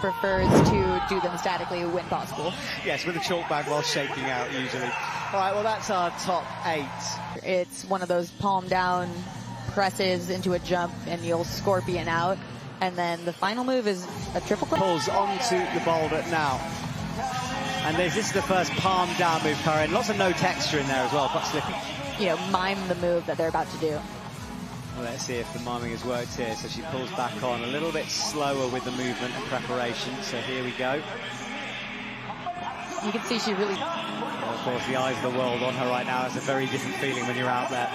prefers to do them statically when possible. Yes, with a chalk bag while shaking out usually. All right, well, that's our top 8. It's one of those palm down presses into a jump and you'll scorpion out. And then the final move is a triple crunch. Pulls onto the boulder now. And this is the first palm down move, Karen. Lots of no texture in there as well, quite slippy. You know, mime the move that they're about to do. Well, let's see if the miming has worked here. So she pulls back on a little bit slower with the movement and preparation. So here we go. You can see she really... Well, of course, the eyes of the world on her right now. It's a very different feeling when you're out there.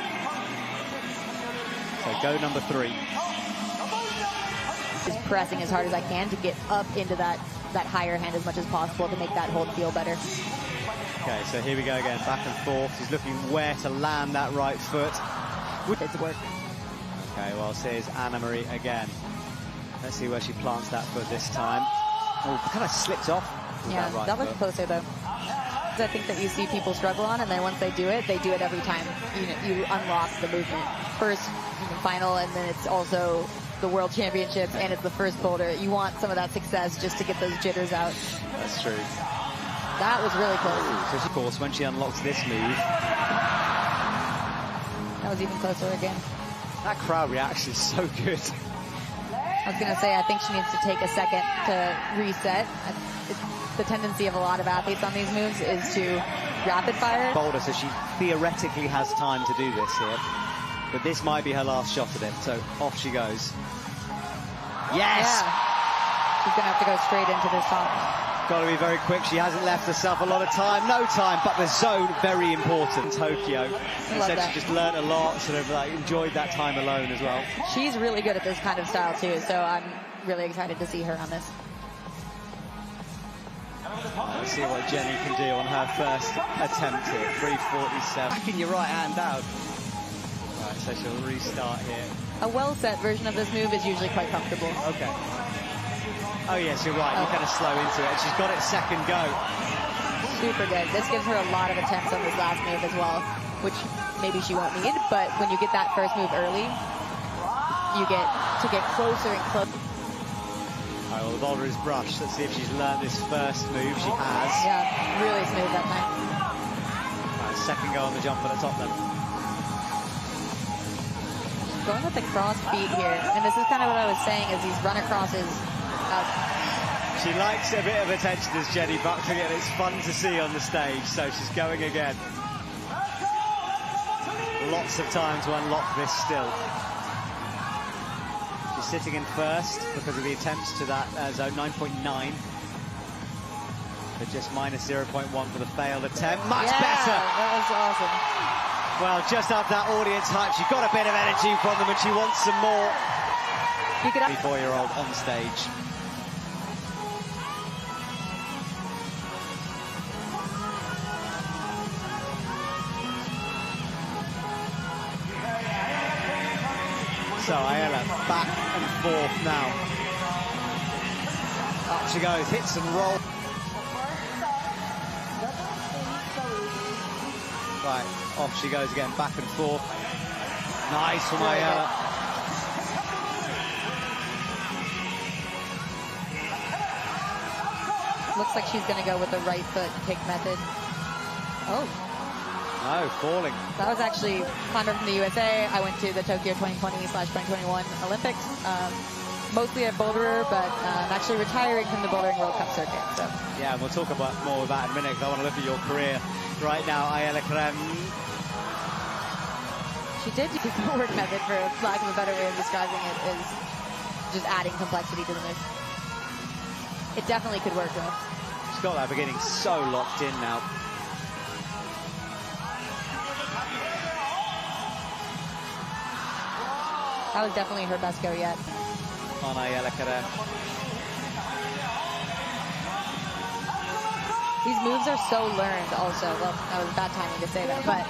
So go number 3. Just pressing as hard as I can to get up into that higher hand as much as possible to make that hold feel better. Okay, so here we go again, back and forth. She's looking where to land that right foot. It's work. Okay, well, here's Anna Marie again. Let's see where she plants that foot this time. Oh, kind of slipped off. Yeah, that was closer though. I think that you see people struggle on, and then once they do it every time. You know, you unlock the movement. First final, and then it's also the World Championships, and it's the first boulder. You want some of that success just to get those jitters out. That's true. That was really close. So, of course, when she unlocks this move... That was even closer again. That crowd reaction is so good. I was going to say, I think she needs to take a second to reset. The tendency of a lot of athletes on these moves is to rapid fire. Boulder, so she theoretically has time to do this here. But this might be her last shot at it, so off she goes. Yes! Yeah. She's going to have to go straight into this top. Got to be very quick. She hasn't left herself a lot of time. No time, but the zone, very important. Tokyo. She said she just learned a lot, sort of like enjoyed that time alone as well. She's really good at this kind of style too, so I'm really excited to see her on this. Let's see what Jenny can do on her first attempt here. 3:47. Backing your right hand down. Right, so she'll restart here. A well-set version of this move is usually quite comfortable. Okay. Oh yes, you're right. You kind of slow into it. She's got it second go. Super good. This gives her a lot of attempts on this last move as well, which maybe she won't need. But when you get that first move early, you get to get closer and closer. All right, well, the boulder is brushed. Let's see if she's learned this first move. She has. Yeah, really smooth that time. Right, second go on the jump at the top then. Going with the cross feet here, and this is kind of what I was saying, is these runner crosses. She likes a bit of attention, as Jenny Buckley, and it's fun to see on the stage, so she's going again. Lots of time to unlock this still. She's sitting in first because of the attempts to that zone 9.9. But just minus 0.1 for the failed attempt. Much better! That was awesome. Well, just after that audience hype, she got a bit of energy from them and she wants some more. 24-year-old on stage. So Ayala back and forth now. Up she goes, hits and rolls. Right, off she goes again, back and forth. Nice from Ayala. Looks like she's going to go with the right foot kick method. Oh. No, falling. That was actually climber from the USA. I went to the Tokyo 2020/2021 Olympics. Mostly a boulderer, but I'm actually retiring from the bouldering World Cup circuit. So. Yeah, we'll talk about more of that in a minute, because I want to look at your career right now, Ayala Krem. She did use the footwork method, for lack of a better way of describing it, is just adding complexity to the move. It definitely could work though. She's got that beginning so locked in now. That was definitely her best go yet. On Ayala Krem. These moves are so learned also. Well, that was bad timing to say that, but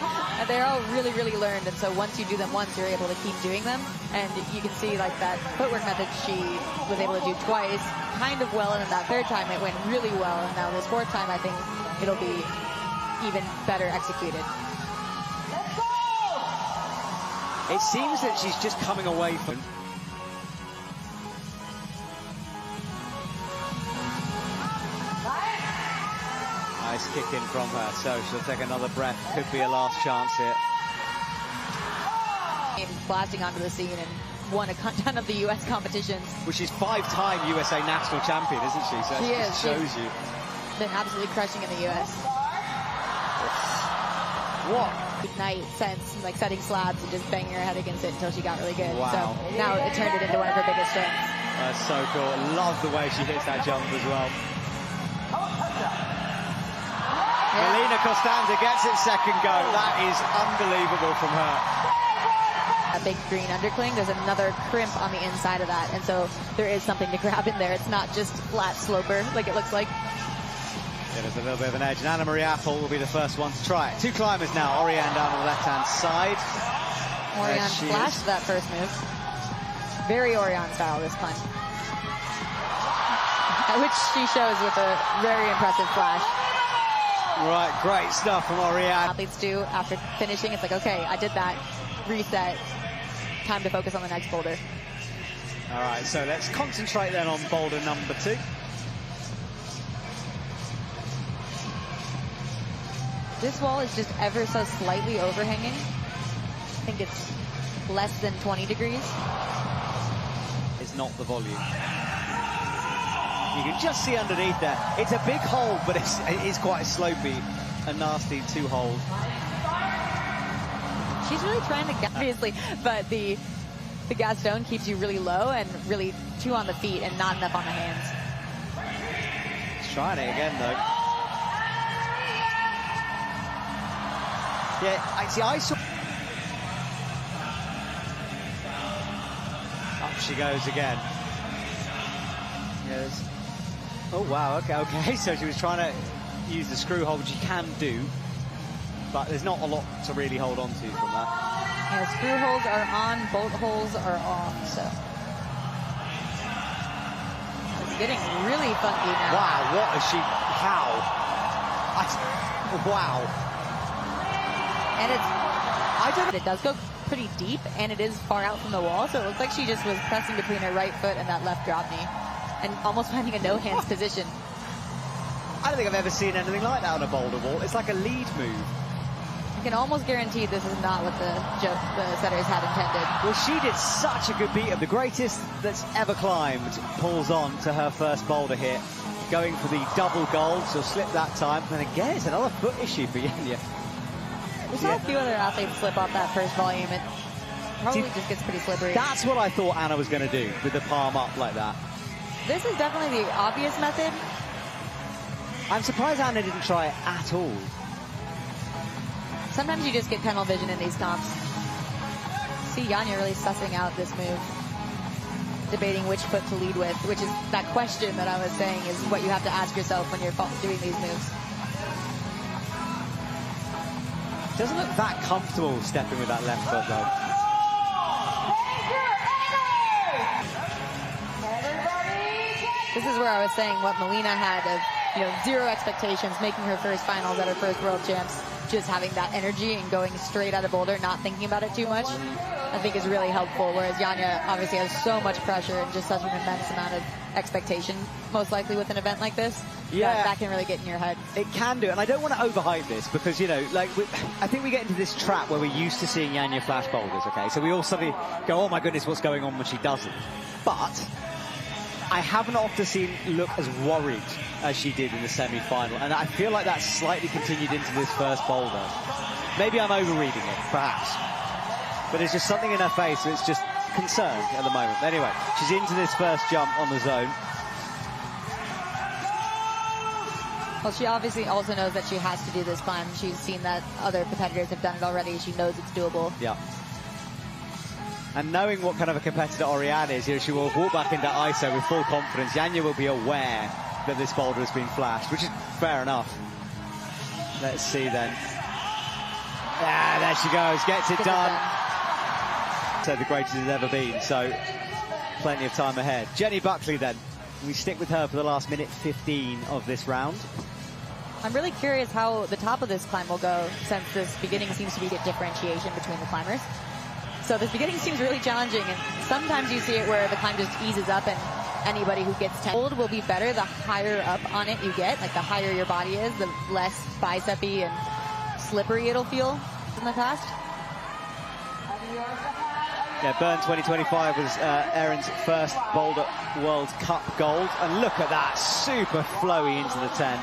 they're all really, really learned. And so once you do them once, you're able to keep doing them. And you can see like that footwork method she was able to do twice kind of well. And then that third time it went really well. And now this fourth time, I think it'll be even better executed. It seems that she's just coming away from... Nice kick in from her, so she'll take another breath. Could be a last chance here. Blasting onto the scene and won a ton of the U.S. competitions. Which is 5-time USA national champion, isn't she? So she is. Shows you. Been absolutely crushing in the U.S. What? Night since like setting slabs and just banging her head against it until she got really good. Wow. So now it turned it into one of her biggest strengths. That's so cool. Love the way she hits that jump as well. Yeah. Melina Costanza gets it second go. That is unbelievable from her. A big green undercling. There's another crimp on the inside of that, and so there is something to grab in there. It's not just flat sloper like it looks like. Yeah, there's a little bit of an edge, and Anna Marie Apple will be the first one to try it. Two climbers now. Oriane down on the left-hand side. Oriane flashed that first move. Very Oriane style this climb. Which she shows with a very impressive flash. Right, great stuff from Oriane. Athletes do after finishing. It's like, okay, I did that. Reset. Time to focus on the next boulder. All right, so let's concentrate then on boulder number 2. This wall is just ever so slightly overhanging. I think it's less than 20 degrees. It's not the volume. You can just see underneath there. It's a big hole, but it is quite slopey. A nasty 2-hole. She's really trying to get, obviously, but the gas stone keeps you really low and really too on the feet and not enough on the hands. She's trying it again, though. Yeah, I saw. Up she goes again. Yes. Oh wow. Okay. So she was trying to use the screw hold, which you can do, but there's not a lot to really hold on to from that. Yeah, screw holes are on, bolt holes are off. So it's getting really funky now. Wow. What is she? How? Wow. And it does go pretty deep, and it is far out from the wall, so it looks like she just was pressing between her right foot and that left drop knee, and almost finding a no-hands position. I don't think I've ever seen anything like that on a boulder wall. It's like a lead move. I can almost guarantee this is not what the setters had intended. Well, she did such a good beat of the greatest that's ever climbed. Pulls on to her first boulder hit, going for the double gold, so slip that time. And again, it's another foot issue for Yenya. We saw a few other athletes slip off that first volume. It probably just gets pretty slippery. That's what I thought Anna was going to do, with the palm up like that. This is definitely the obvious method. I'm surprised Anna didn't try it at all. Sometimes you just get tunnel vision in these comps. See Yanya really sussing out this move. Debating which foot to lead with, which is that question that I was saying is what you have to ask yourself when you're doing these moves. Doesn't look that comfortable stepping with that left foot, though. This is where I was saying what Melina had of, zero expectations, making her first finals at her first World Champs, just having that energy and going straight out of Boulder, not thinking about it too much, I think is really helpful. Whereas Yanya obviously has so much pressure and just such an immense amount of expectation, most likely with an event like this. Yeah, that can really get in your head. It can do, and I don't want to overhype this because, I think we get into this trap where we're used to seeing Yanya flash boulders, okay? So we all suddenly go, oh my goodness, what's going on when she doesn't? But I haven't often seen look as worried as she did in the semi-final, and I feel like that's slightly continued into this first boulder. Maybe I'm overreading it, perhaps. But there's just something in her face that's just concerned at the moment. Anyway, she's into this first jump on the zone. Well, she obviously also knows that she has to do this climb. She's seen that other competitors have done it already. She knows it's doable. Yeah. And knowing what kind of a competitor Oriane is, she will walk back into ISO with full confidence. Yanya will be aware that this boulder has been flashed, which is fair enough. Let's see then. Ah, there she goes, gets it done. So the greatest it's ever been, so plenty of time ahead. Jenny Buckley then. We stick with her for the last minute 15 of this round. I'm really curious how the top of this climb will go, since this beginning seems to be a differentiation between the climbers. So this beginning seems really challenging, and sometimes you see it where the climb just eases up and anybody who gets 10. Hold will be better the higher up on it you get. Like the higher your body is, the less bicep-y and slippery it'll feel in the past. Yeah, Bern 2025 was Erin's first Boulder World Cup gold. And look at that, super flowy into the 10.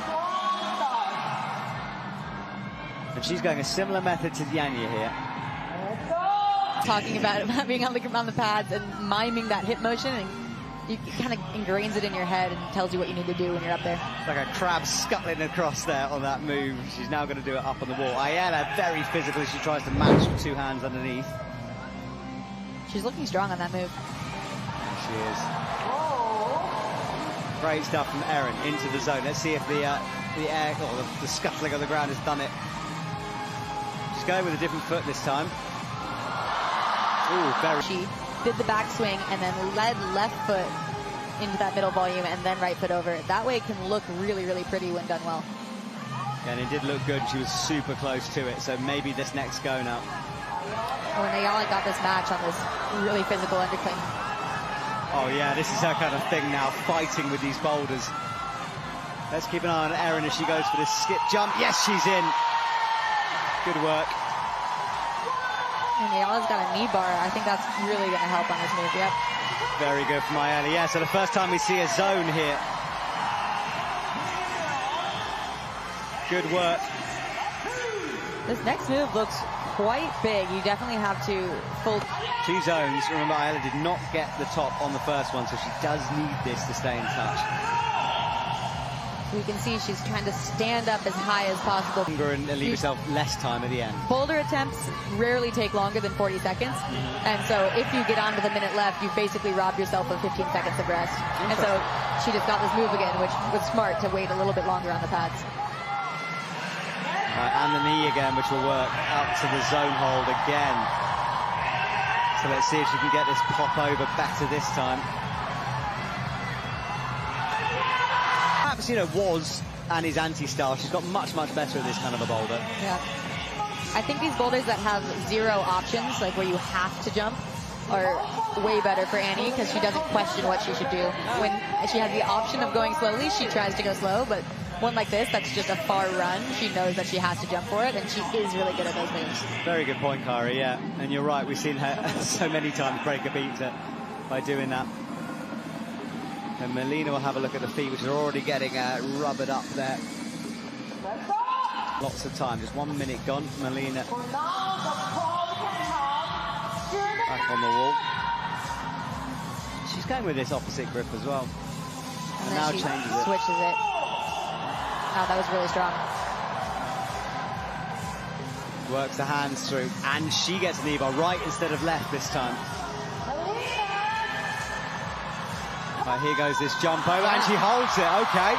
And she's going a similar method to Yanya here. Talking about being on the pads and miming that hip motion, and you kind of ingrains it in your head and tells you what you need to do when you're up there. It's like a crab scuttling across there on that move. She's now going to do it up on the wall. Ayala, very physical. She tries to match with two hands underneath. She's looking strong on that move. She is. Great stuff from Erin into the zone. Let's see if the air or the scuttling on the ground has done it. She's going with a different foot this time. Ooh, very. She did the backswing and then led left foot into that middle volume and then right foot over. That way it can look really, really pretty when done well. Yeah, and it did look good. She was super close to it, so maybe this next go now. When Ayala got this match on this really physical undercling. Oh yeah, this is her kind of thing now, fighting with these boulders. Let's keep an eye on Erin as she goes for this skip jump. Yes, she's in. Good work. And Ayala's got a knee bar. I think that's really going to help on this move, yep. Very good from Ayala. Yeah, so the first time we see a zone here. Good work. This next move looks quite big. You definitely have to fold. Two zones. Remember, Ayala did not get the top on the first one, so she does need this to stay in touch. So you can see she's trying to stand up as high as possible. And leave yourself less time at the end. Boulder attempts rarely take longer than 40 seconds. And so if you get on with a minute left, you've basically robbed yourself of 15 seconds of rest. And so she just got this move again, which was smart to wait a little bit longer on the pads. Right, and the knee again, which will work up to the zone hold again. So let's see if she can get this pop over better this time. Perhaps, you know, was Annie's anti-style. She's got much, much better at this kind of a boulder. Yeah. I think these boulders that have zero options, like where you have to jump, are way better for Annie because she doesn't question what she should do. When she has the option of going slowly, she tries to go slow, but one like this, that's just a far run. She knows that she has to jump for it, and she is really good at those moves. Very good point, Kari, yeah. And you're right, we've seen her so many times break a beat by doing that. And Melina will have a look at the feet, which are already getting rubbered up there. Lots of time, just 1 minute gone. Melina back on the wall. She's going with this opposite grip as well. And now then she changes it. switches it. Oh, that was really strong. Works the hands through, and she gets a knee bar right instead of left this time. Right, here goes this jump over, and she holds it, okay.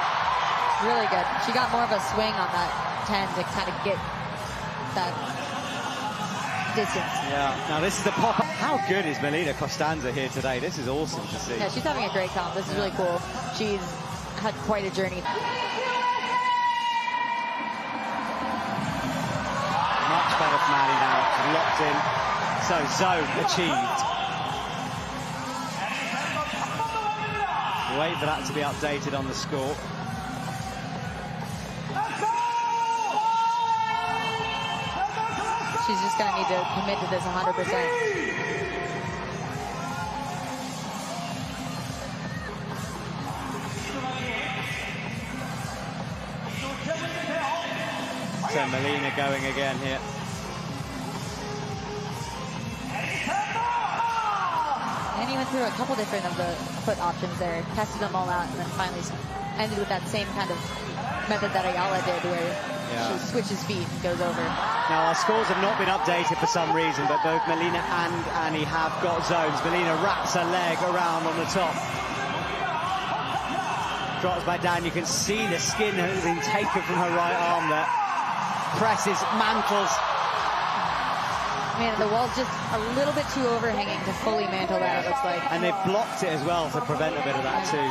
Really good. She got more of a swing on that 10 to kind of get that distance. Yeah, now this is the pop-up. How good is Melina Costanza here today? This is awesome to see. Yeah, she's having a great comp. This is really cool. She's had quite a journey. Much better from Annie now. She's locked in. So, zone achieved. Wait for that to be updated on the score. She's just going to need to commit to this 100%. So Melina going again here. And he went through a couple different of the foot options there, tested them all out, and then finally ended with that same kind of method that Ayala did, where she switches feet and goes over. Now, our scores have not been updated for some reason, but both Melina and Annie have got zones. Melina wraps her leg around on the top. Drops back down. You can see the skin has been taken from her right arm there. Presses, mantles. Man, the wall's just a little bit too overhanging to fully mantle that, it looks like. And they've blocked it as well to prevent a bit of that too.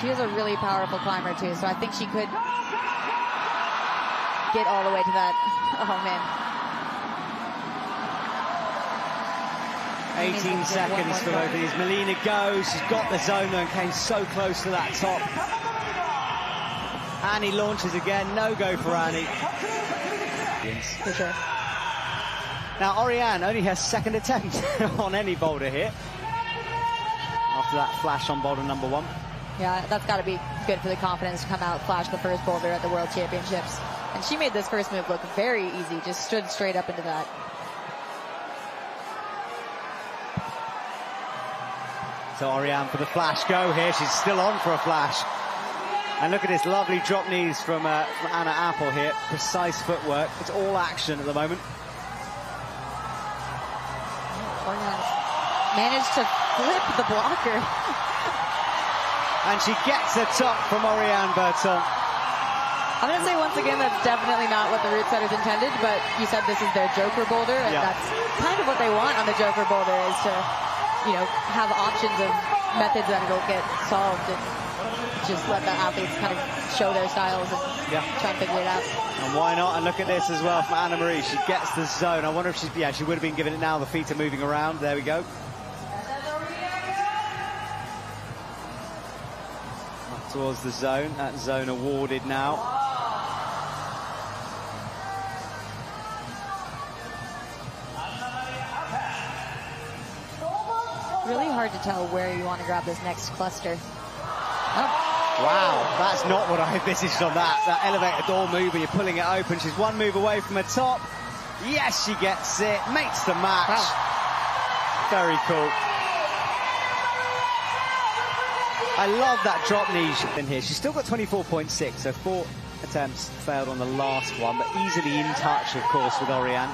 She is a really powerful climber too, so I think she could get all the way to that. Oh man. 18 seconds for both of these. Melina goes, she's got the zone though and came so close to that top. Annie launches again, no go for Annie. For sure. Now Oriane, only her second attempt on any boulder here. After that flash on boulder number 1. Yeah, that's got to be good for the confidence to come out, flash the first boulder at the World Championships. And she made this first move look very easy, just stood straight up into that. So Oriane for the flash go here. She's still on for a flash. And look at this lovely drop knees from Anna Apple here. Precise footwork. It's all action at the moment. Oriane managed to flip the blocker. And she gets a top from Oriane Berton. I'm going to say once again, that's definitely not what the route setters intended, but you said this is their Joker boulder, and that's kind of what they want on the Joker boulder, is to, you know, have options of methods that it'll get solved and just let the athletes kind of show their styles and try and figure it out. And why not? And look at this as well from Anna Marie. She gets the zone. I wonder if she's, she would have been given it now. The feet are moving around. There we go. Up towards the zone. That zone awarded now. Really hard to tell where you want to grab this next cluster. Wow, that's not what I envisaged on that elevator door move where you're pulling it open. She's one move away from her top. Yes, she gets it, makes the match. Wow. Very cool. I love that drop knee in here. She's still got 24.6, so 4 attempts failed on the last one, but easily in touch, of course, with Oriane.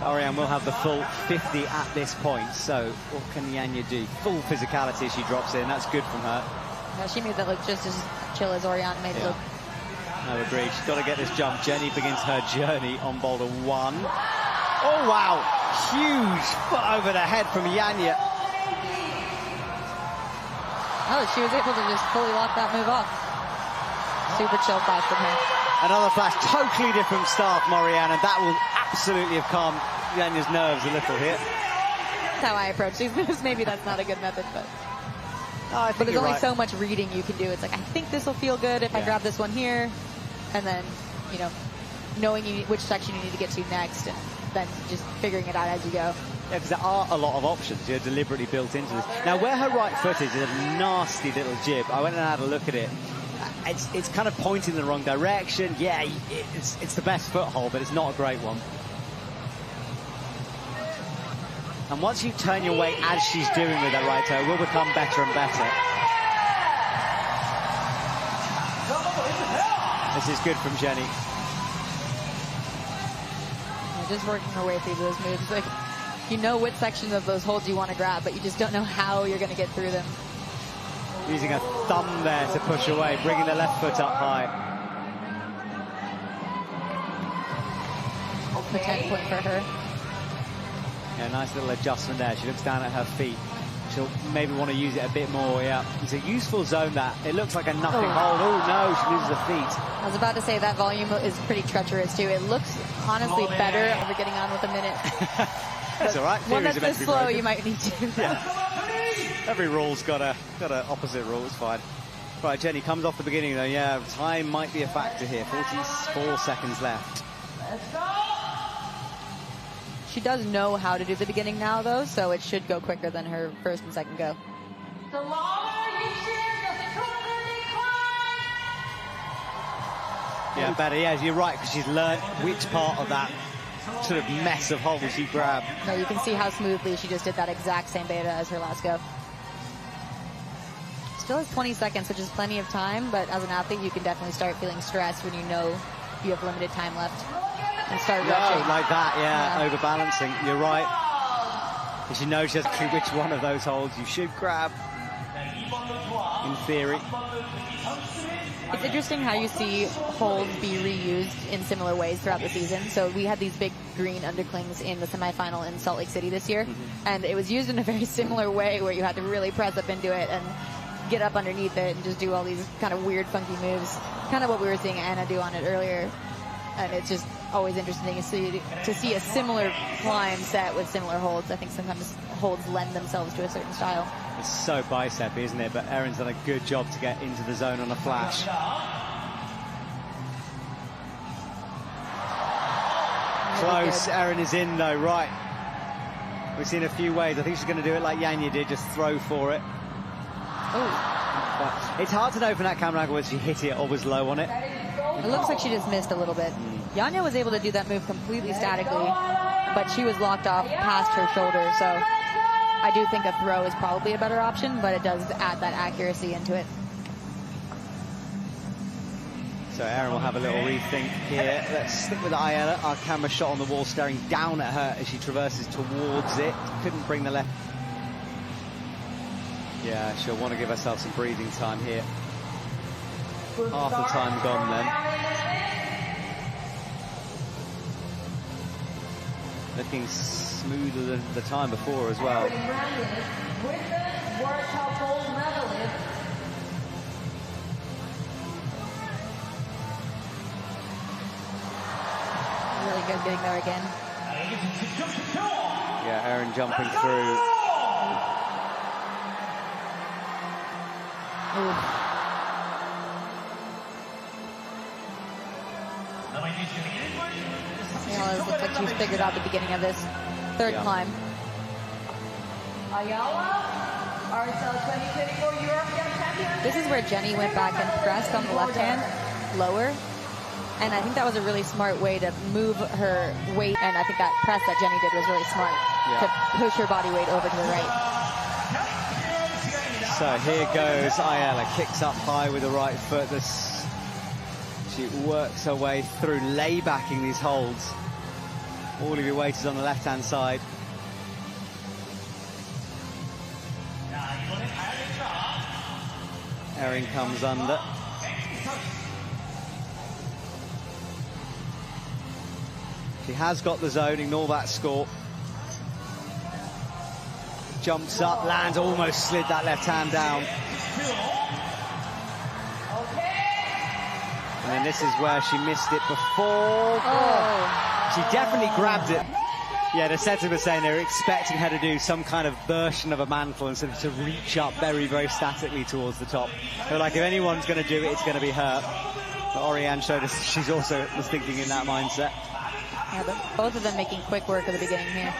Oriane will have the full 50 at this point, so what can Yanya do? Full physicality as she drops in, that's good from her. Yeah, she made that look just as chill as Oriane made it look. No, agreed. She's got to get this jump. Jenny begins her journey on boulder 1. Oh, wow. Huge foot over the head from Yanya. Oh, she was able to just fully lock that move off. Super chill flash from her. Another flash, totally different start from Oriane, and that will absolutely have calmed Yanya's nerves a little here. That's how I approach these moves. Maybe that's not a good method, but... but there's only so much reading you can do. It's like, I think this will feel good if I grab this one here, and then, you know, knowing which section you need to get to next, and then just figuring it out as you go. Yeah, because there are a lot of options you're deliberately built into this. Now, where her right foot is a nasty little jib. I went and had a look at it. It's kind of pointing in the wrong direction. Yeah, it's the best foothold, but it's not a great one. And once you turn your weight as she's doing with that right toe, it will become better and better. This is good from Jenny. Yeah, just working her way through those moves. Like, you know which sections of those holds you want to grab, but you just don't know how you're going to get through them. Using her thumb there to push away, bringing the left foot up high. The 10 point for her. Yeah, nice little adjustment there. She looks down at her feet. She'll maybe want to use it a bit more, It's a useful zone, that. It looks like a nothing hold. Oh, no, she loses her feet. I was about to say that volume is pretty treacherous, too. It looks, honestly, better over getting on with a minute. That's all right. One that's this slow, you might need to. Every rule's got a opposite rule. It's fine. Right, Jenny comes off the beginning, though. Yeah, time might be a factor here. 44 seconds left. She does know how to do the beginning now, though, so it should go quicker than her first and second go. Yeah, better. Yeah, you're right, because she's learned which part of that sort of mess of holds she grabbed. No, you can see how smoothly she just did that exact same beta as her last go. Still has 20 seconds, which is plenty of time, but as an athlete, you can definitely start feeling stressed when you know you have limited time left. And start rushing. Like that, overbalancing. You're right. Because you know just which one of those holds you should grab, in theory. It's interesting how you see holds be reused in similar ways throughout the season. So we had these big green underclings in the semifinal in Salt Lake City this year, and it was used in a very similar way where you had to really press up into it and get up underneath it and just do all these kind of weird, funky moves. Kind of what we were seeing Anna do on it earlier. and it's just always interesting to see a similar climb set with similar holds. I think sometimes holds lend themselves to a certain style. It's so bicep, isn't it? But Erin's done a good job to get into the zone on a flash. Close. Erin is in though, right. We've seen a few ways. I think she's going to do it like Yanya did, just throw for it. Oh. It's hard to know from that camera angle whether she hit it or was low on it. It looks like she just missed a little bit. Yanya was able to do that move completely statically, but she was locked off past her shoulder, so I do think a throw is probably a better option, but it does add that accuracy into it. So Erin will have a little rethink here. Let's stick with Ayala. Our camera shot on the wall, staring down at her as she traverses towards it. Couldn't bring the left. Yeah, she'll want to give herself some breathing time here. Half the time gone then. Looking smoother than the time before as well. Really good getting there again. Yeah, Erin jumping through. Ooh. Ayala looks like she's figured out the beginning of this third climb. Ayala, RSL 2024 European champion. This is where Jenny went back and pressed on the left hand lower. And I think that was a really smart way to move her weight. And I think that press that Jenny did was really smart to push her body weight over to the right. So here goes Ayala, kicks up high with the right foot. She works her way through, laybacking these holds. All of your weight is on the left-hand side. Erin comes under. She has got the zone, ignore that score. Jumps up, lands, almost slid that left hand down. And then this is where she missed it before. Oh. She definitely grabbed it. Yeah, the setter was saying they were expecting her to do some kind of version of a mantle and sort of to reach up very, very statically towards the top. They're like, if anyone's going to do it, it's going to be her. But Oriane showed us she's also was thinking in that mindset. Yeah, but both of them making quick work at the beginning here.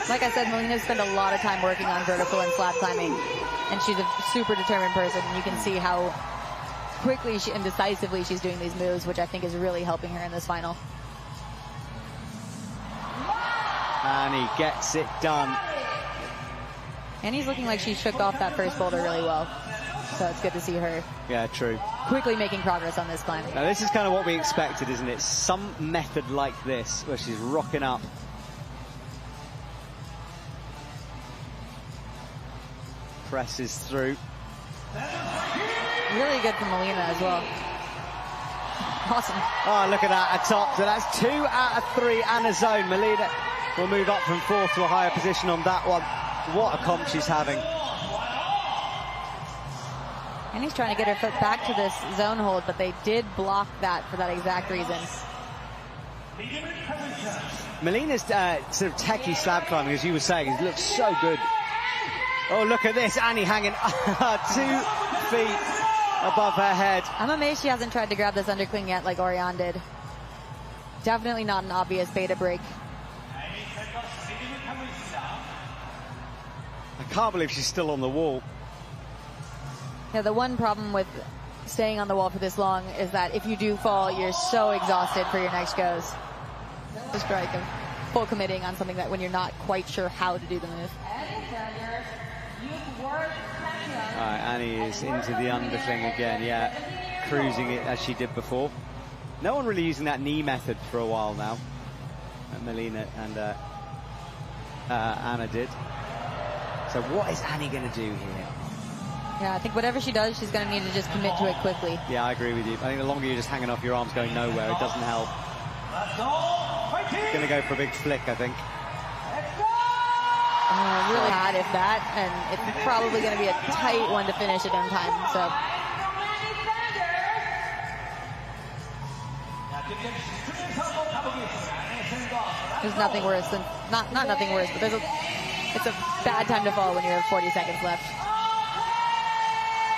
Like I said, Melina's spent a lot of time working on vertical and slab climbing, and she's a super determined person. You can see how quickly and decisively she's doing these moves, which I think is really helping her in this final. And he gets it done. And he's looking like she shook off that first boulder really well. So it's good to see her. Yeah, true. Quickly making progress on this climb. Now this is kind of what we expected, isn't it? Some method like this, where she's rocking up. Presses through. Really good from Melina as well. Awesome. Oh, look at that, atop. So that's 2 out of 3 and a zone. Melina will move up from 4th to a higher position on that one. What a comp she's having. And he's trying to get her foot back to this zone hold, but they did block that for that exact reason. Melina's sort of techie slab climbing, as you were saying, it looks so good. Oh, look at this, Annie hanging 2 feet above her head. I'm amazed she hasn't tried to grab this undercling yet like Oriane did. Definitely not an obvious beta break. I can't believe she's still on the wall. Yeah, the one problem with staying on the wall for this long is that if you do fall, you're so exhausted for your next goes. The strike of full committing on something that when you're not quite sure how to do the move. All right, Annie is into the undercling again, yeah, cruising it as she did before. No one really using that knee method for a while now. Melina and Anna did. So what is Annie going to do here? Yeah, I think whatever she does, she's going to need to just commit to it quickly. Yeah, I agree with you. I think the longer you're just hanging off your arms going nowhere, it doesn't help. Going to go for a big flick, I think. Really bad if that, and it's probably going to be a tight one to finish it in time. So There's nothing worse than, not nothing worse, but it's a bad time to fall when you have 40 seconds left.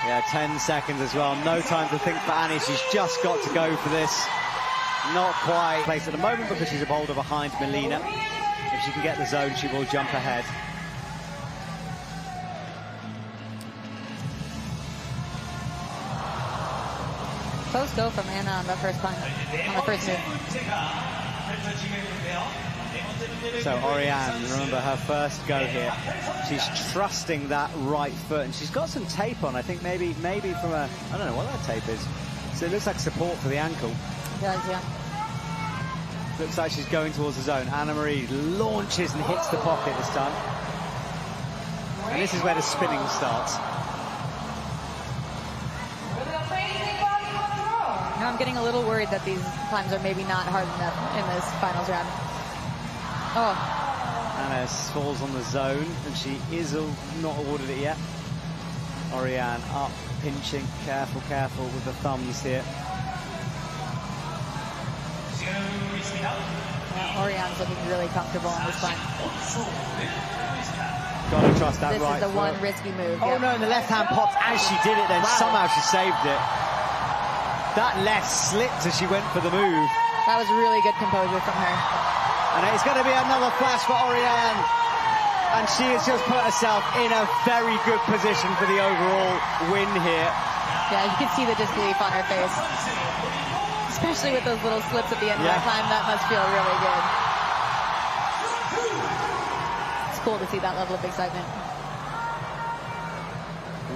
Yeah, 10 seconds as well. No time to think for Annie. She's just got to go for this. Not quite placed at the moment because she's a boulder behind Melina. If she can get the zone, she will jump ahead. Close go from Anna on the first climb, on the first move. So Oriane, remember her first go here. She's trusting that right foot, and she's got some tape on. I think maybe from a, I don't know what that tape is. So it looks like support for the ankle. It does, yeah. Looks like she's going towards the zone. Anna-Marie launches and hits the pocket this time. And this is where the spinning starts. Now I'm getting a little worried that these climbs are maybe not hard enough in this finals round. Oh. Anna falls on the zone, and she is not awarded it yet. Oriane up, pinching, careful with the thumbs here. Yeah, Oriane's looking really comfortable on this climb. Gotta trust that this right is the one foot. risky move. Oh no, and the left hand popped as she did it, then somehow she saved it. That left slipped as she went for the move. That was really good composure from her. And it's going to be another flash for Oriane. And she has just put herself in a very good position for the overall win here. Yeah, you can see the disbelief on her face. Especially with those little slips at the end of that climb, that must feel really good. It's cool to see that level of excitement.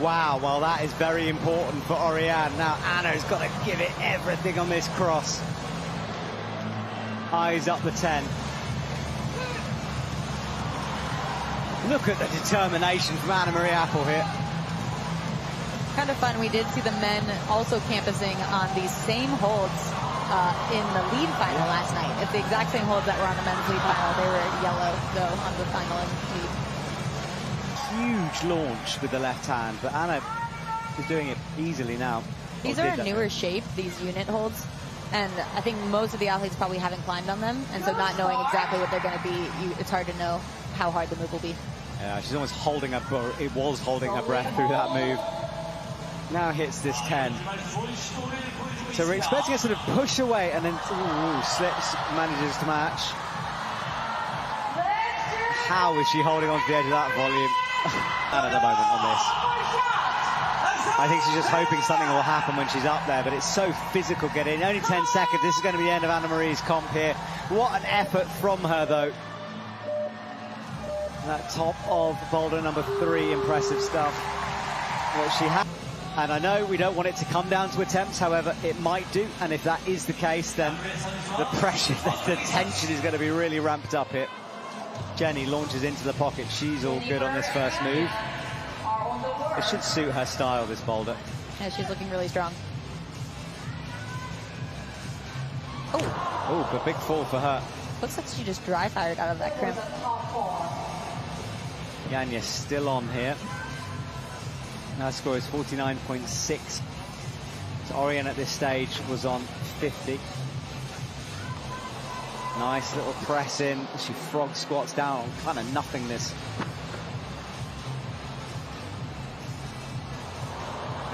Wow, well that is very important for Oriane. Now Anna's got to give it everything on this cross. Eyes up the 10. Look at the determination from Anna-Marie Appel here. Kind of fun, we did see the men also campusing on these same holds in the lead final last night. It's the exact same holds that were on the men's lead final. They were yellow, though, on the final and lead. Huge launch with the left hand, but Anna is doing it easily now. These are a newer shape, these unit holds, and I think most of the athletes probably haven't climbed on them, and so not knowing exactly what they're going to be, it's hard to know how hard the move will be. Yeah, she's almost holding her breath through that move. Now hits this 10. So we're expecting a sort of push away, and then slips, manages to match. How is she holding on to the edge of that volume? And at the moment on this. I think she's just hoping something will happen when she's up there, but it's so physical getting. Only 10 seconds. This is going to be the end of Anna-Marie's comp here. What an effort from her, though. That top of boulder number 3, impressive stuff. What she had. And I know we don't want it to come down to attempts, however, it might do. And if that is the case, then the pressure, the tension is going to be really ramped up here. Jenny launches into the pocket. She's all good on this first move. It should suit her style, this boulder. Yeah, she's looking really strong. Oh, a big fall for her. Looks like she just dry fired out of that crimp. Janja still on here. Now score is 49.6. So Oriane at this stage was on 50. Nice little press in. She frog squats down on kind of nothingness.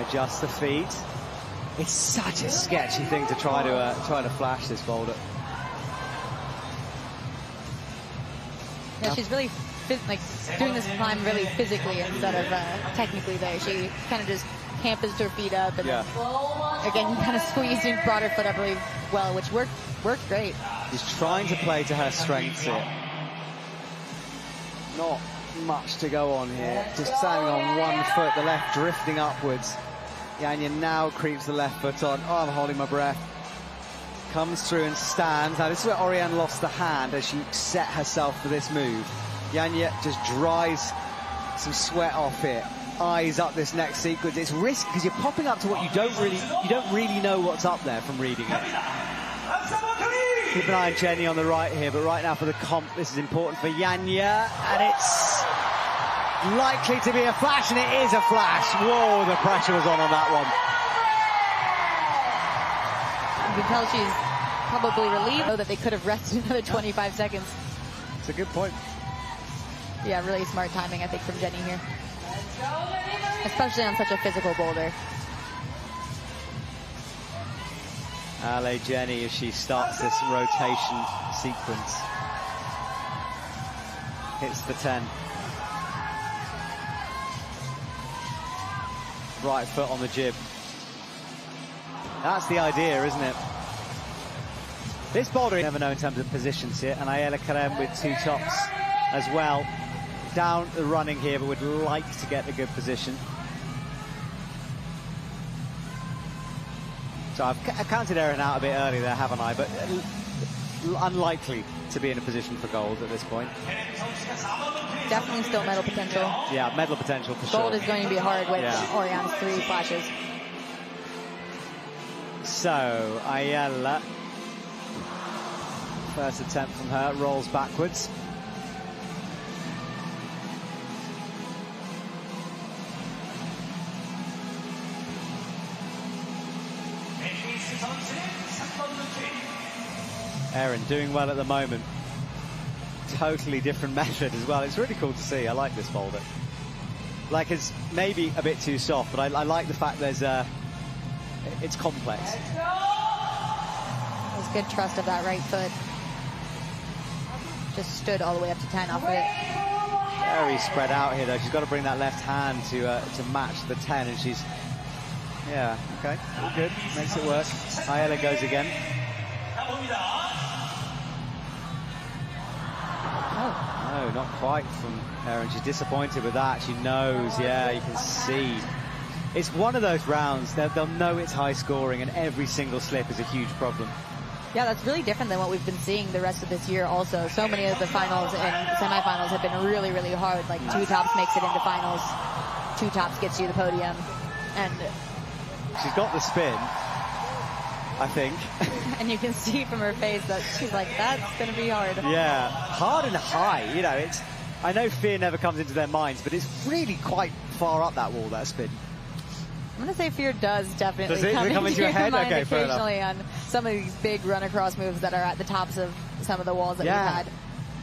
Adjust the feet. It's such a sketchy thing to try to flash this boulder. Yeah, she's really doing this climb really physically instead of technically there. She kind of just campus her feet up and again kind of squeezed and brought her foot up really well, which worked great. She's trying to play to her strengths here. Not much to go on here. Just standing on one foot, the left drifting upwards. Janja now creeps the left foot on. Oh, I'm holding my breath. Comes through and stands. Now this is where Oriane lost the hand as she set herself for this move. Janja just dries some sweat off here. Eyes up this next sequence. It's risky because you're popping up to what you don't really know what's up there from reading it. Keep an eye on Jenny on the right here, but right now for the comp, this is important for Janja, and it's likely to be a flash, and it is a flash. Whoa, the pressure was on that one. You can tell she's probably relieved that they could have rested another 25 seconds. It's a good point. Yeah, really smart timing, I think, from Jenny here. Especially on such a physical boulder. Ale Jenny, as she starts this rotation sequence, hits the 10. Right foot on the jib. That's the idea, isn't it? This boulder you never know in terms of positions here, and Ayala Karem with 2 tops as well. Down the running here, but would like to get a good position. So I've counted Erin out a bit early there, haven't I? But unlikely to be in a position for gold at this point. Definitely still medal potential. Yeah, medal potential for sure. Gold is going to be hard with Oriana's 3 flashes. So, Ayala, first attempt from her, rolls backwards. Erin doing well at the moment. Totally different method as well. It's really cool to see. I like this boulder. Like, it's maybe a bit too soft, but I like the fact there's it's complex. There's good trust of that right foot. Just stood all the way up to 10 off of it. Very spread out here though. She's got to bring that left hand to match the 10, and she's, yeah, okay, all good, makes it work. Ayala goes again. No, not quite from Erin. She's disappointed with that. She knows, yeah, you can see. It's one of those rounds, they'll know it's high scoring, and every single slip is a huge problem. Yeah, that's really different than what we've been seeing the rest of this year also. So many of the finals and semifinals have been really, really hard. Like 2 tops makes it into finals, 2 tops gets you the podium. And she's got the spin, I think. And you can see from her face that she's like, that's going to be hard. Yeah, hard and high. You know, it's, I know fear never comes into their minds, but it's really quite far up that wall, that spin. I'm going to say fear does definitely come into your head? mind Okay, fair enough. occasionally on some of these big run across moves that are at the tops of some of the walls that we've had.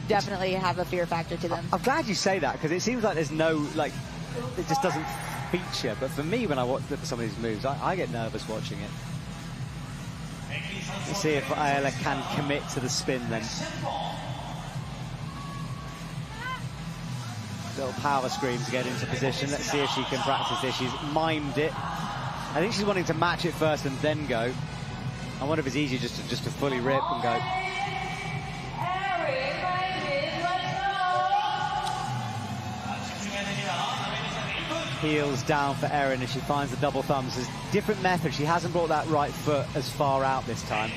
Definitely have a fear factor to them. I'm glad you say that, because it seems like there's no, like, it just doesn't feature. But for me, when I watch some of these moves, I get nervous watching it. Let's see if Ayala can commit to the spin then. Little power scream to get into position. Let's see if she can practice this. She's mimed it. I think she's wanting to match it first and then go. I wonder if it's easier just to fully rip and go. Heels down for Erin as she finds the double thumbs. There's different method. She hasn't brought that right foot as far out this time.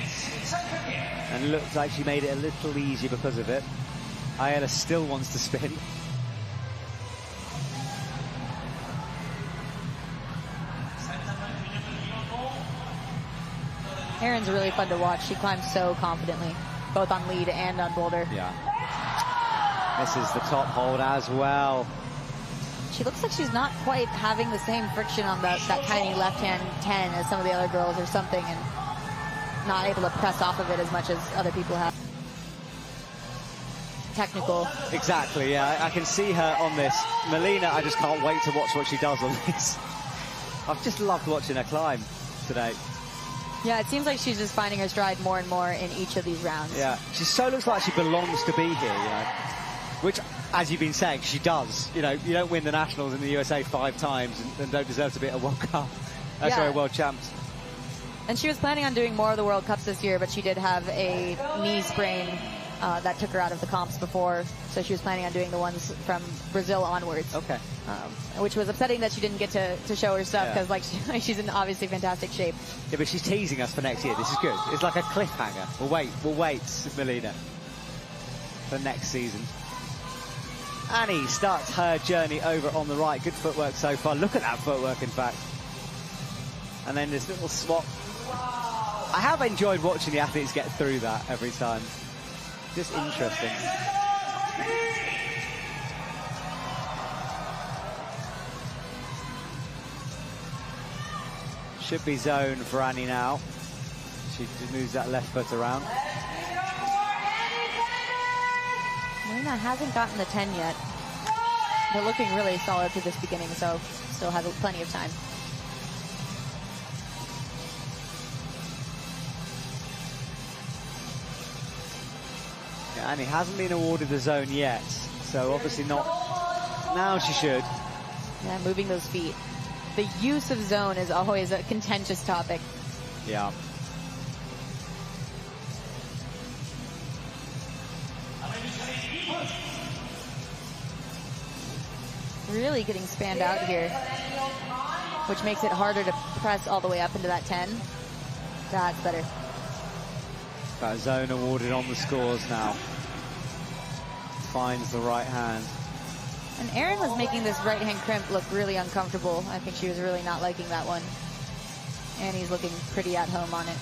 And looks like she made it a little easier because of it. Ayala still wants to spin. Erin's really fun to watch. She climbs so confidently, both on lead and on boulder. Yeah. Misses the top hold as well. She looks like she's not quite having the same friction on that tiny left-hand 10 as some of the other girls or something, and not able to press off of it as much as other people have. Technical. Exactly, yeah. I can see her on this. Melina, I just can't wait to watch what she does on this. I've just loved watching her climb today. Yeah, it seems like she's just finding her stride more and more in each of these rounds. Yeah, she so looks like she belongs to be here, you know. Which, as you've been saying, she does. You know, you don't win the Nationals in the USA 5 times and don't deserve to be at a World Cup. Sorry, World Champs. And she was planning on doing more of the World Cups this year, but she did have a knee sprain that took her out of the comps before. So she was planning on doing the ones from Brazil onwards. Okay. Which was upsetting that she didn't get to show her stuff, because she's in obviously fantastic shape. Yeah, but she's teasing us for next year. This is good. It's like a cliffhanger. We'll wait, Melina, for next season. Annie starts her journey over on the right. Good footwork so far. Look at that footwork, in fact. And then this little swap. I have enjoyed watching the athletes get through that every time. Just interesting. Should be zone for Annie now. She moves that left foot around. Marina hasn't gotten the 10 yet. They're looking really solid to this beginning, so still have plenty of time. Yeah, and he hasn't been awarded the zone yet, so obviously not. Now she should. Yeah, moving those feet. The use of zone is always a contentious topic. Yeah. Really getting spanned out here, which makes it harder to press all the way up into that 10. That's better. That zone awarded on the scores now. Finds the right hand. And Erin was making this right hand crimp look really uncomfortable. I think she was really not liking that one. Annie's looking pretty at home on it.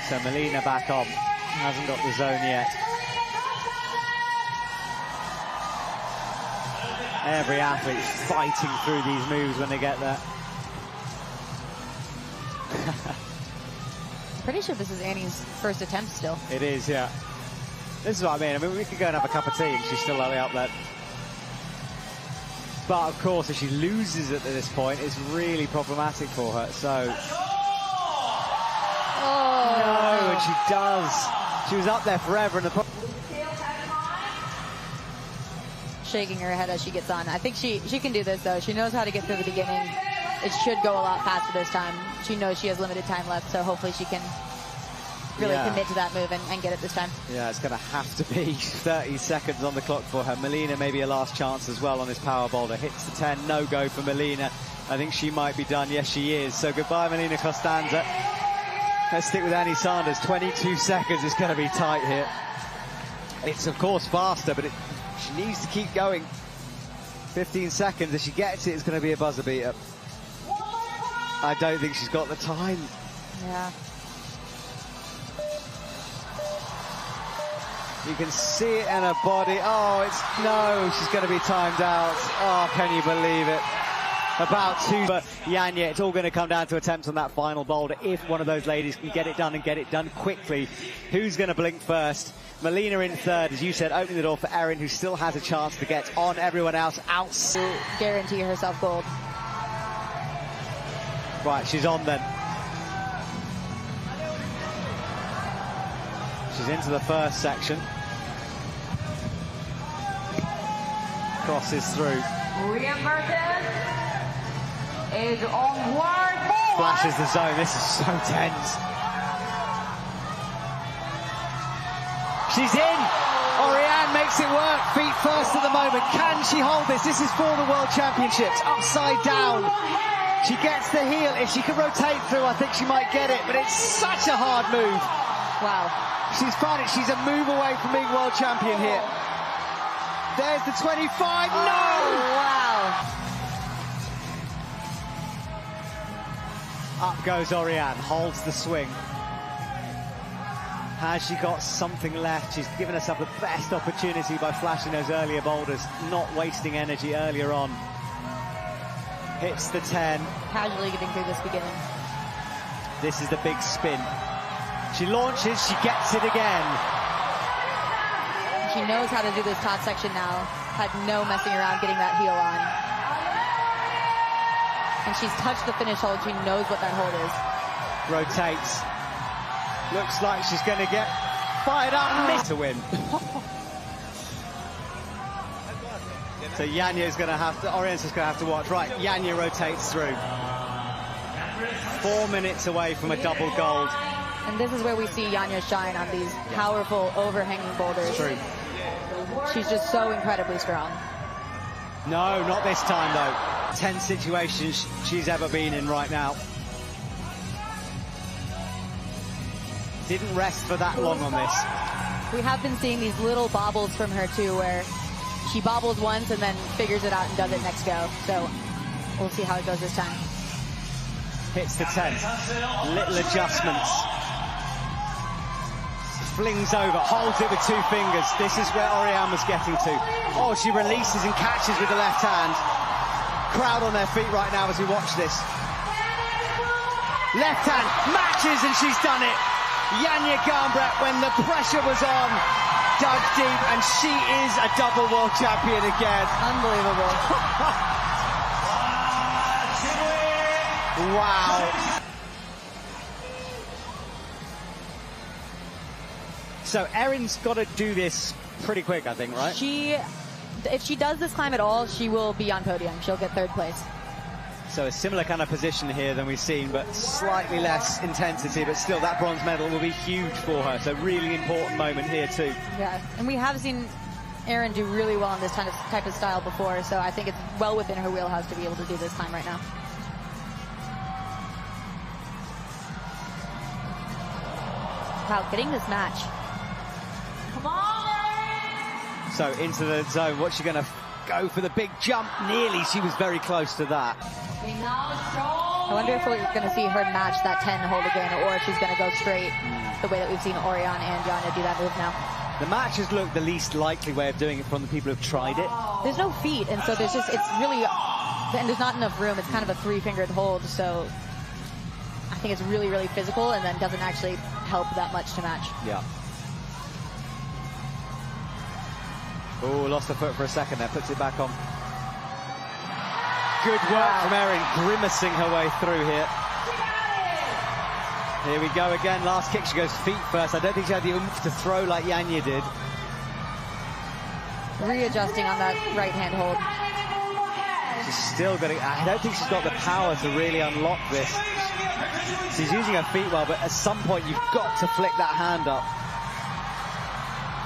So Melina back on. Hasn't got the zone yet. Every athlete's fighting through these moves when they get there. Pretty sure this is Annie's first attempt still. It is, yeah. This is what I mean. We could go and have a cup of tea and she's still only up there. But of course, if she loses at this point, it's really problematic for her. So, no, and she does. She was up there forever, and the shaking her head as she gets on. I think she can do this though. She knows how to get through the beginning. It should go a lot faster this time. She knows she has limited time left, so hopefully she can really commit to that move and get it this time. Yeah, it's going to have to be 30 seconds on the clock for her. Melina maybe a last chance as well on this power boulder. Hits the 10, no go for Melina. I think she might be done. Yes, she is. So goodbye, Melina Costanza. Let's stick with Annie Sanders. 22 seconds is going to be tight here. It's of course faster, but she needs to keep going. 15 seconds. If she gets it, it's going to be a buzzer beater. I don't think she's got the time. Yeah. You can see it in her body. Oh, no, she's going to be timed out. Oh, can you believe it? About two for Yanya. It's all going to come down to attempts on that final boulder. If one of those ladies can get it done and get it done quickly, who's going to blink first? Melina in third, as you said, opening the door for Erin, who still has a chance to get on. Everyone else out. Guarantee herself gold. Right, she's on then. She's into the first section. Crosses through. Is onward. Flashes the zone. This is so tense. She's in. Oriane makes it work. Feet first at the moment. Can she hold this? This is for the World Championships. Upside down. She gets the heel. If she can rotate through, I think she might get it. But it's such a hard move. Wow. She's found it. She's a move away from being world champion here. There's the 25. No! Wow. Up goes Oriane. Holds the swing. Has she got something left? She's given herself the best opportunity by flashing those earlier boulders, not wasting energy earlier on. Hits the 10. Casually getting through this beginning. This is the big spin. She launches, she gets it again. She knows how to do this top section now. Had no messing around getting that heel on. And she's touched the finish hold. She knows what that hold is. Rotates. Looks like she's going to get fired up to win. So Yanya's going to have to, Oriane's going to have to watch. Right, Yanya rotates through. 4 minutes away from a double gold. And this is where we see Yanya shine on these powerful overhanging boulders. It's true. She's just so incredibly strong. No, not this time though. 10 situations she's ever been in right now. Didn't rest for that long on this. We have been seeing these little bobbles from her too, where she bobbles once and then figures it out and does it next go. So we'll see how it goes this time. Hits the 10. Little adjustments. Flings over, holds it with 2 fingers. This is where Oriane was getting to. Oh, she releases and catches with the left hand. crowd on their feet right now as we watch this. Left hand matches, and she's done it. Janja Garnbret, when the pressure was on, dug deep, and she is a double world champion again. Unbelievable. Wow. So Erin's got to do this pretty quick, I think, right? If she does this climb at all, she will be on podium. She'll get third place. So a similar kind of position here than we've seen, but slightly less intensity, but still that bronze medal will be huge for her. So really important moment here too. Yeah, and we have seen Erin do really well in this type of style before, so I think it's well within her wheelhouse to be able to do this climb right now. Wow, getting this match. Come on, Erin! So into the zone, what's she going to go for the big jump? Nearly, she was very close to that. I wonder if we're going to see her match that 10 hold again, or if she's going to go straight the way that we've seen Orion and Janja do that move now. The match has looked the least likely way of doing it from the people who've tried it. There's no feet, and so it's really, and there's not enough room. It's kind of a three-fingered hold, so I think it's really, really physical, and then doesn't actually help that much to match. Yeah. Oh, lost her foot for a second there, puts it back on. Good work from Erin, grimacing her way through here. Here we go again, last kick, she goes feet first. I don't think she had the oomph to throw like Janja did. Readjusting on that right-hand hold. She's still got it. I don't think she's got the power to really unlock this. She's using her feet well, but at some point you've got to flick that hand up.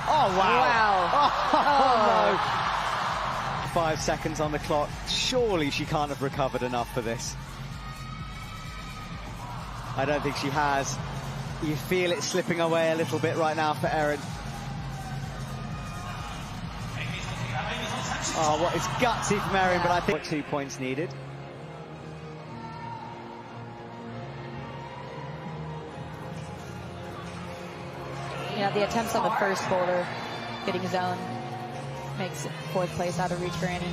Oh, wow. Wow. Oh, no. 5 seconds on the clock. Surely she can't have recovered enough for this. I don't think she has. You feel it slipping away a little bit right now for Erin. Oh, what is gutsy from Erin, but I think 2 points needed. Yeah, the attempts on the first boulder, getting zone, makes fourth place out of reach for Annie.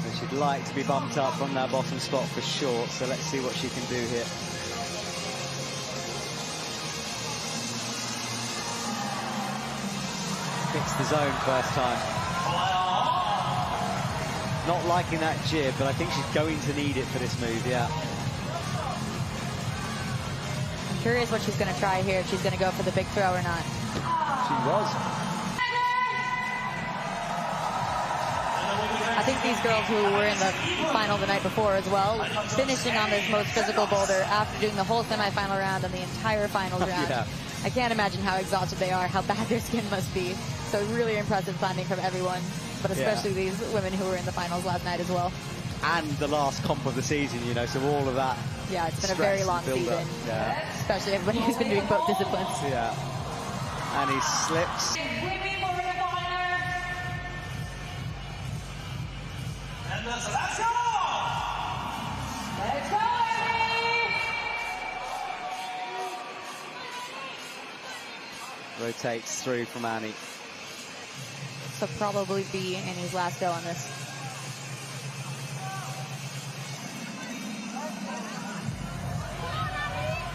And she'd like to be bumped up from that bottom spot for sure, so let's see what she can do here. Hits the zone first time. Not liking that jib, but I think she's going to need it for this move, yeah. I'm curious what she's going to try here, if she's going to go for the big throw or not. She was. I think these girls who were in the final the night before as well, finishing on this most physical boulder after doing the whole semifinal round and the entire finals round. Yeah. I can't imagine how exhausted they are, how bad their skin must be. So really impressive climbing from everyone, but especially these women who were in the finals last night as well. And the last comp of the season, you know, so all of that. Yeah, it's been a very long season, especially everybody who's been doing both disciplines. Yeah. And he slips. Let's go! Let's go, Annie! Rotates through from Annie. So probably be Annie's last go on this.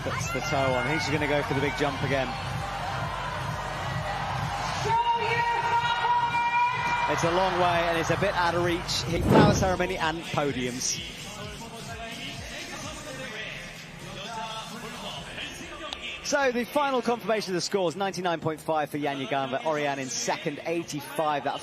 Puts the toe on. I think she's going to go for the big jump again. It's a long way and it's a bit out of reach. Flower ceremony and podiums. So the final confirmation of the scores, 99.5 for Janja Garnbret, Orion in second, 85. That